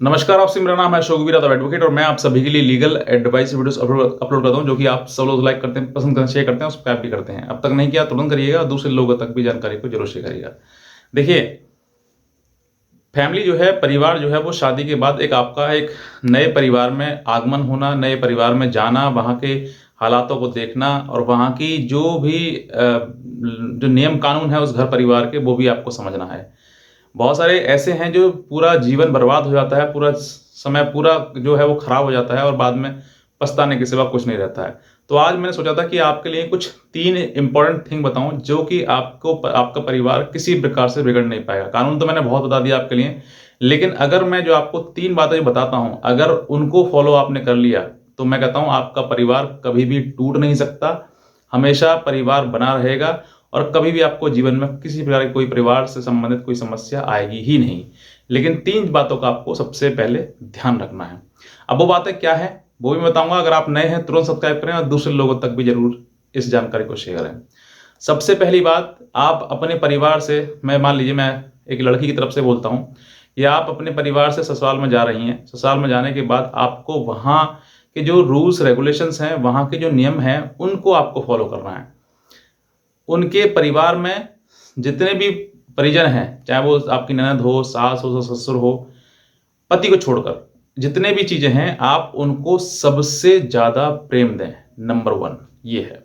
नमस्कार, आपसे मेरा नाम है शोकवीर यादव एडवोकेट और मैं आप सभी के लिए लीगल एडवाइस वीडियोस अपलोड करता हूं जो कि आप सब लोग लाइक करते हैं, पसंद करते हैं, शेयर करते हैं, सब्सक्राइब भी करते हैं। अब तक नहीं किया तुरंत करिएगा और दूसरे लोगों तक भी जानकारी को जरूर शेयर करिएगा। देखिए, फैमिली जो है, परिवार जो है, वो शादी के बाद एक नए परिवार में आगमन होना, नए परिवार में जाना, वहाँ के हालातों को देखना और वहाँ की जो भी जो नियम कानून है उस घर परिवार के, वो भी आपको समझना है। बहुत सारे ऐसे हैं जो पूरा जीवन बर्बाद हो जाता है, पूरा समय पूरा जो है वो खराब हो जाता है और बाद में पछताने के सिवा कुछ नहीं रहता है। तो आज मैंने सोचा था कि आपके लिए कुछ 3 इम्पोर्टेंट थिंग बताऊं जो कि आपको आपका परिवार किसी प्रकार से बिगड़ नहीं पाएगा। कानून तो मैंने बहुत बता दिया आपके लिए, लेकिन अगर मैं जो आपको 3 बातें जो बताता हूं, अगर उनको फॉलो आपने कर लिया तो मैं कहता हूं आपका परिवार कभी भी टूट नहीं सकता, हमेशा परिवार बना रहेगा और कभी भी आपको जीवन में किसी प्रकार की कोई परिवार से संबंधित कोई समस्या आएगी ही नहीं। लेकिन 3 बातों का आपको सबसे पहले ध्यान रखना है। अब वो बातें क्या है वो भी बताऊंगा। अगर आप नए हैं तुरंत सब्सक्राइब करें और दूसरे लोगों तक भी जरूर इस जानकारी को शेयर करें। सबसे पहली बात, आप अपने परिवार से, मैं मान लीजिए मैं एक लड़की की तरफ से बोलता हूं, या आप अपने परिवार से ससुराल में जा रही हैं। ससुराल में जाने के बाद आपको वहां के जो रूल्स रेगुलेशंस हैं, वहां के जो नियम हैं, उनको आपको फॉलो करना है। उनके परिवार में जितने भी परिजन हैं, चाहे वो आपकी ननद हो, सास हो, ससुर हो, पति को छोड़कर जितने भी चीजें हैं, आप उनको सबसे ज्यादा प्रेम दें। नंबर 1 ये है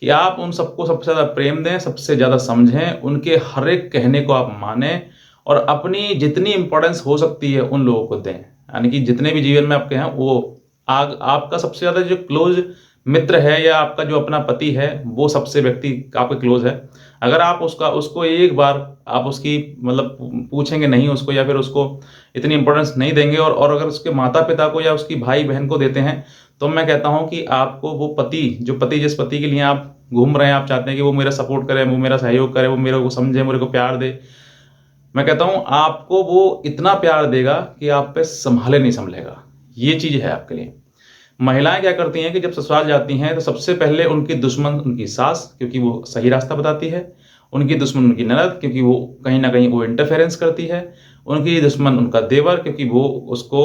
कि आप उन सबको सबसे ज्यादा प्रेम दें, सबसे ज्यादा समझें, उनके हर एक कहने को आप माने और अपनी जितनी इंपॉर्टेंस हो सकती है उन लोगों को दें। यानी कि जितने भी जीवन में आपके हैं, वो आपका सबसे ज्यादा जो क्लोज मित्र है या आपका जो अपना पति है, वो सबसे व्यक्ति आपके क्लोज है। अगर आप उसको एक बार आप उसकी मतलब पूछेंगे नहीं उसको, या फिर उसको इतनी इंपॉर्टेंस नहीं देंगे और अगर उसके माता पिता को या उसकी भाई बहन को देते हैं, तो मैं कहता हूं कि आपको वो पति जिस पति के लिए आप घूम रहे हैं, आप चाहते हैं कि वो मेरा सपोर्ट करे, वो मेरा सहयोग करे, वो मेरे को समझे, मेरे को प्यार दे, मैं कहता हूं आपको वो इतना प्यार देगा कि आप पे संभाले नहीं संभलेगा। ये चीज है आपके लिए। महिलाएं क्या करती हैं कि जब ससुराल जाती हैं तो सबसे पहले उनकी दुश्मन उनकी सास, क्योंकि वो सही रास्ता बताती है। उनकी दुश्मन उनकी ननद, क्योंकि वो कहीं ना कहीं वो इंटरफेरेंस करती है। उनकी दुश्मन उनका देवर, क्योंकि वो उसको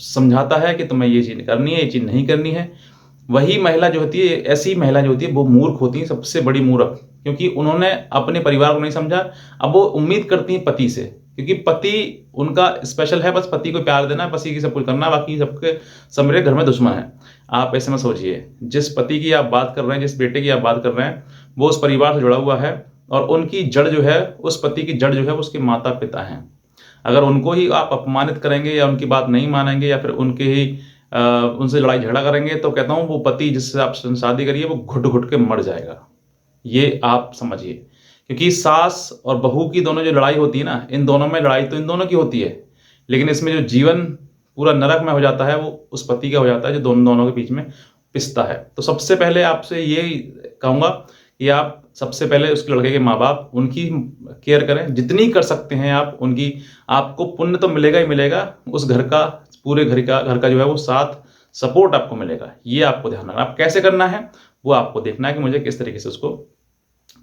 समझाता है कि तुम्हें ये चीज करनी है, ये चीज नहीं करनी है। वही महिला जो होती है, ऐसी महिला जो होती है, वो मूर्ख होती है, सबसे बड़ी मूर्ख, क्योंकि उन्होंने अपने परिवार को नहीं समझा। अब वो उम्मीद करती है पति से, क्योंकि पति उनका स्पेशल है, बस पति को प्यार देना, पति की सब कुछ करना, बाकी सबके सब मेरे घर में दुश्मन है। आप ऐसे में सोचिए, जिस पति की आप बात कर रहे हैं, जिस बेटे की आप बात कर रहे हैं, वो उस परिवार से जुड़ा हुआ है और उनकी जड़ जो है, उस पति की जड़ जो है, वो उसके माता पिता हैं। अगर उनको ही आप अपमानित करेंगे या उनकी बात नहीं मानेंगे या फिर उनके ही उनसे लड़ाई झगड़ा करेंगे, तो कहता हूं वो पति जिससे आप शादी करिए वो घुट घुट के मर जाएगा। ये आप समझिए, क्योंकि सास और बहू की दोनों जो लड़ाई होती है ना, इन दोनों में लड़ाई तो इन दोनों की होती है, लेकिन इसमें जो जीवन पूरा नरक में हो जाता है वो उस पति का हो जाता है जो दोनों के बीच में पिसता है। तो सबसे पहले आपसे ये कहूंगा कि आप सबसे पहले उस लड़के के माँ बाप, उनकी केयर करें जितनी कर सकते हैं आप उनकी। आपको पुण्य तो मिलेगा ही मिलेगा, उस घर का, पूरे घर का जो है वो साथ सपोर्ट आपको मिलेगा। ये आपको ध्यान रखना। आप कैसे करना है वो आपको देखना है कि मुझे किस तरीके से उसको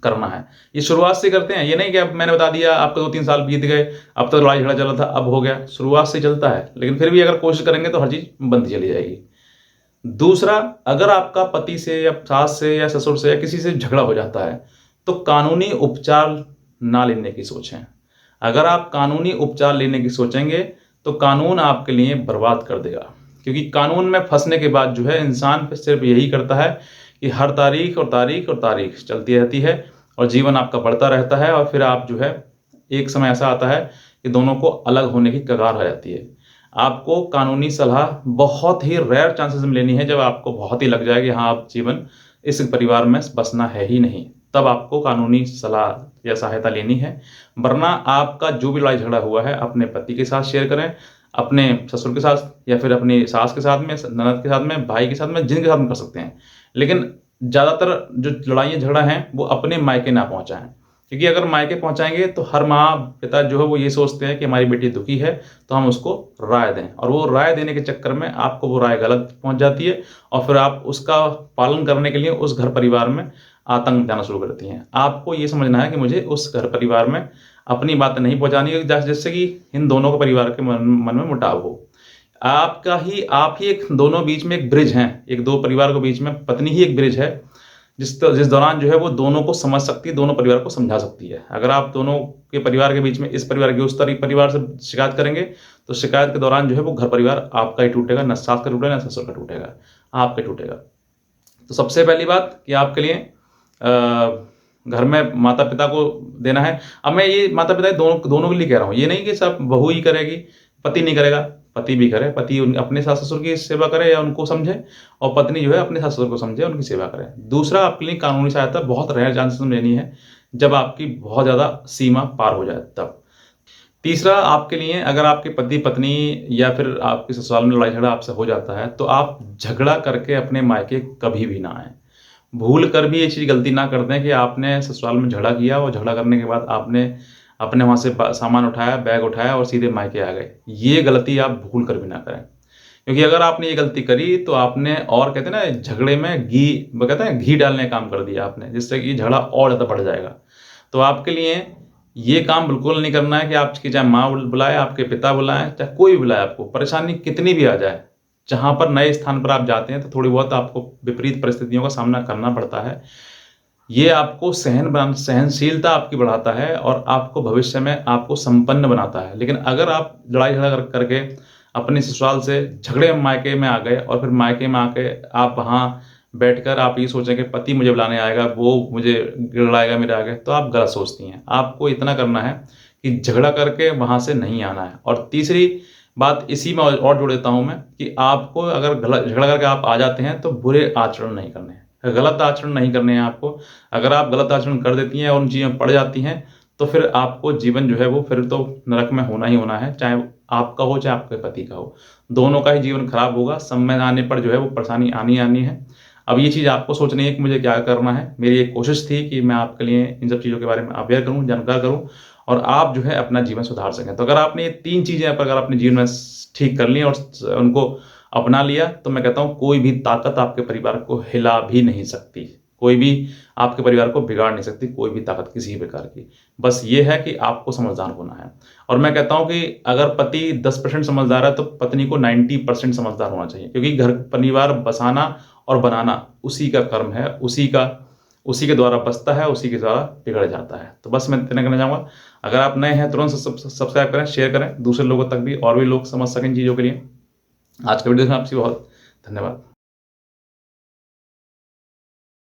करना है। ये शुरुआत से करते हैं, ये नहीं कि अब मैंने बता दिया आपको 2-3 साल बीत गए, अब तक लड़ाई झगड़ा चल रहा था, अब हो गया। शुरुआत से चलता है, लेकिन फिर भी अगर कोशिश करेंगे तो हर चीज बनती चली जाएगी। दूसरा, अगर आपका पति से या सास से या ससुर से या किसी से झगड़ा हो जाता है, तो कानूनी उपचार ना लेने की सोचें। अगर आप कानूनी उपचार लेने की सोचेंगे तो कानून आपके लिए बर्बाद कर देगा, क्योंकि कानून में फंसने के बाद जो है इंसान सिर्फ यही करता है कि हर तारीख और तारीख और तारीख चलती रहती है और जीवन आपका बढ़ता रहता है और फिर आप जो है, एक समय ऐसा आता है कि दोनों को अलग होने की कगार आ जाती है। आपको कानूनी सलाह बहुत ही रेयर चांसेस में लेनी है, जब आपको बहुत ही लग जाए कि हाँ आप जीवन इस परिवार में बसना है ही नहीं, तब आपको कानूनी सलाह या सहायता लेनी है। वरना आपका जो भी लड़ाई झगड़ा हुआ है अपने पति के साथ शेयर करें, अपने ससुर के साथ या फिर अपनी सास के साथ में, ननद के साथ में, भाई के साथ में, जिनके साथ में कर सकते हैं। लेकिन ज्यादातर जो लड़ाइयाँ झगड़ा हैं वो अपने मायके ना पहुंचाएं, क्योंकि अगर मायके पहुंचाएंगे तो हर माँ पिता जो है वो ये सोचते हैं कि हमारी बेटी दुखी है तो हम उसको राय दें, और वो राय देने के चक्कर में आपको वो राय गलत पहुंच जाती है और फिर आप उसका पालन करने के लिए उस घर परिवार में आतंक जाना शुरू कर देती हैं। आपको ये समझना है कि मुझे उस घर परिवार में अपनी बात नहीं पहुँचानी है जिससे कि इन दोनों के परिवार के मन में मुटाव हो। आप ही एक दोनों बीच में एक ब्रिज हैं, एक 2 परिवार के बीच में पत्नी ही एक ब्रिज है, जिस दौरान जो है वो दोनों को समझ सकती है, दोनों परिवार को समझा सकती है। अगर आप दोनों के परिवार के बीच में इस परिवार की उस परिवार से शिकायत करेंगे, तो शिकायत के दौरान जो है वो घर परिवार आपका ही टूटेगा, ना सास का टूटेगा, ना ससुर का टूटेगा, आपका टूटेगा। तो सबसे पहली बात कि आपके लिए घर में माता-पिता को देना है। अब मैं ये माता-पिता दोनों के लिए कह रहा हूँ, ये नहीं कि सब बहू ही करेगी, पति नहीं करेगा। पति भी करे, पति अपने सास-ससुर की सेवा करे या उनको समझे, और पत्नी जो है अपने सास-ससुर को समझे, उनकी सेवा करे। दूसरा, आपके लिए कानूनी सहायता बहुत रेयर चांसेस में लेनी है, जब आपकी बहुत ज़्यादा सीमा पार हो जाए तब। तीसरा, आपके लिए अगर आपके पति-पत्नी या फिर आपके ससुराल में लड़ाई-झगड़ा आपसे हो जाता है, तो आप झगड़ा करके अपने मायके कभी भी ना आएँ। भूल कर भी ये चीज़ गलती ना कर दें कि आपने ससुराल में झगड़ा किया और झगड़ा करने के बाद आपने अपने वहाँ से सामान उठाया, बैग उठाया और सीधे मायके आ गए। ये गलती आप भूल कर भी ना करें। क्योंकि अगर आपने ये गलती करी तो आपने, और कहते हैं ना, झगड़े में वो कहते हैं घी डालने का काम कर दिया आपने, जिससे कि झगड़ा और ज़्यादा बढ़ जाएगा। तो आपके लिए ये काम बिल्कुल नहीं करना है कि आपकी चाहे माँ बुलाए, आपके पिता बुलाएँ, चाहे कोई भी बुलाए आपको, परेशानी कितनी भी आ जाए, जहाँ पर नए स्थान पर आप जाते हैं तो थोड़ी बहुत आपको विपरीत परिस्थितियों का सामना करना पड़ता है। ये आपको सहनशीलता आपकी बढ़ाता है और आपको भविष्य में आपको संपन्न बनाता है। लेकिन अगर आप लड़ाई-झगड़ा करके अपने ससुराल से झगड़े मायके में आ गए और फिर मायके में आके आप वहाँ बैठकर आप ये सोचें कि पति मुझे बुलाने आएगा, वो मुझे लड़ाएगा मेरे आगे, तो आप गलत सोचती हैं। आपको इतना करना है कि झगड़ा करके वहाँ से नहीं आना है। और तीसरी बात इसी में और जोड़ देता हूँ मैं, कि आपको अगर झगड़ा करके आप आ जाते हैं तो बुरे आचरण नहीं करने हैं, गलत आचरण नहीं करने हैं आपको। अगर आप गलत आचरण कर देती हैं और उन चीज़ों में पड़ जाती हैं, तो फिर आपको जीवन जो है वो फिर तो नरक में होना ही होना है, चाहे आपका हो चाहे आपके पति का हो। दोनों का ही जीवन खराब होगा, समय आने पर जो है वो परेशानी आनी आनी है। अब ये चीज़ आपको सोचनी है कि मुझे क्या करना है। मेरी एक कोशिश थी कि मैं आपके लिए इन सब चीज़ों के बारे में अवेयर करूँ, जानकार करूँ, और आप जो है अपना जीवन सुधार सकें। तो अगर आपने ये 3 चीज़ें अगर अपने जीवन में ठीक कर ली और उनको अपना लिया, तो मैं कहता हूँ कोई भी ताकत आपके परिवार को हिला भी नहीं सकती। कोई भी आपके परिवार को बिगाड़ नहीं सकती, कोई भी ताकत किसी भी प्रकार की। बस ये है कि आपको समझदार होना है। और मैं कहता हूँ कि अगर पति 10% समझदार है तो पत्नी को 90% समझदार होना चाहिए, क्योंकि घर परिवार बसाना और बनाना उसी का कर्म है, उसी के द्वारा बसता है, उसी के द्वारा बिगड़ जाता है। तो बस मैं इतना कहना चाहूँगा। अगर आप नए हैं तुरंत सब्सक्राइब करें, शेयर करें दूसरे लोगों तक भी, और भी लोग समझ सकें इन चीज़ों के लिए। आज का वीडियो में आपसे बहुत धन्यवाद।